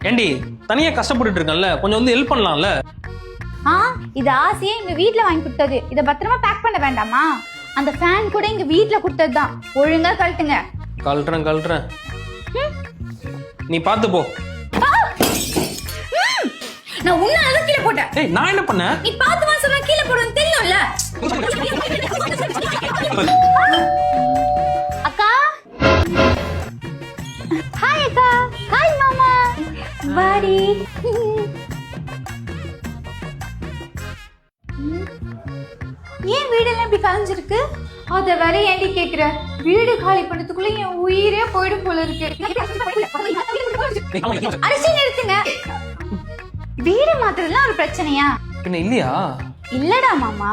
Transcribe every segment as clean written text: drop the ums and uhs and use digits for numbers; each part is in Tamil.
ஏண்டி தனியா கஷ்டப்பட்டுட்டு இருக்கேன்ல, கொஞ்சம் வந்து ஹெல்ப் பண்ணலாம்ல. இது ஆசையே எங்க வீட்ல வாங்கி கொடுத்தது. இத பத்திரமா பேக் பண்ண வேண்டாமா? அந்த ஃபேன் கூட எங்க வீட்ல கொடுத்ததுதான். ஒழுங்கா கழட்டுங்க. கழட்டுறேன். நீ பாத்து போ. நான் உன்ன அத கீழ போட்டேன். ஏய், நான் என்ன பண்ணேன்? நீ பாத்து வா சொன்னா கீழ போடுன்னு தெரியும்ல. அக்கா, ஹாய் அக்கா. ஹாய் மாமா. வாடி. ஏன் வீடெல்லாம் இப்படி கலைஞ்சிருக்கு? அத வேற ஏண்டி கேக்குற? வீடு காலி பண்ணதுக்குள்ள என் உயிரே போயிடும் போல இருக்கு. அரிசி நிறுத்துங்க. வீடு மாத்துறதுலாம் ஒரு பிரச்சனையா? என்ன இல்லையா? இல்லடா மாமா,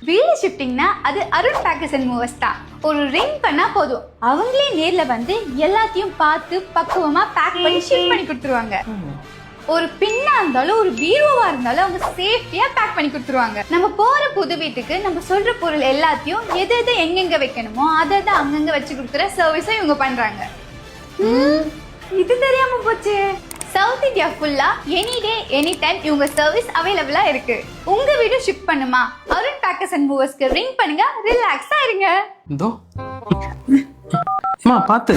வீடு ஷிஃப்டிங்னா அது அருண் பேக்கர்ஸ் அண்ட் மூவர்ஸ் தான். ஒரு ரிங் பண்ணா போதும், அவங்களே நேர்ல வந்து எல்லாத்தையும் பார்த்து பக்குவமா பேக் பண்ணி ஷிஃப்ட் பண்ணி கொடுத்துருவாங்க. ஒரு பின்னா இருந்தாலும் ஒரு பீரோவா இருந்தாலும் அவங்க சேஃப்டியா பேக் பண்ணி கொடுத்துருவாங்க. நம்ம போற புது வீட்டுக்கு நம்ம சொல்ற பொருள் எல்லாத்தையும் எது எது எங்கெங்க வைக்கணுமோ அதை அங்கங்க வச்சு கொடுக்குற சர்வீஸும் இவங்க பண்றாங்க. இது தெரியாம போச்சு. சவுத் இந்தியா ஃபுல்லா எனி டே எனி டைம் இவங்க சர்வீஸ் அவைலபிளா இருக்கு. உங்க வீடு ஷிஃப்ட் பண்ணுமா? அருண் பேக்கர்ஸ் அண்ட் மூவர்ஸ்க்கு ரிங் பண்ணுங்க, ரிலாக்ஸா இருங்க. இதோ அம்மா பாத்து.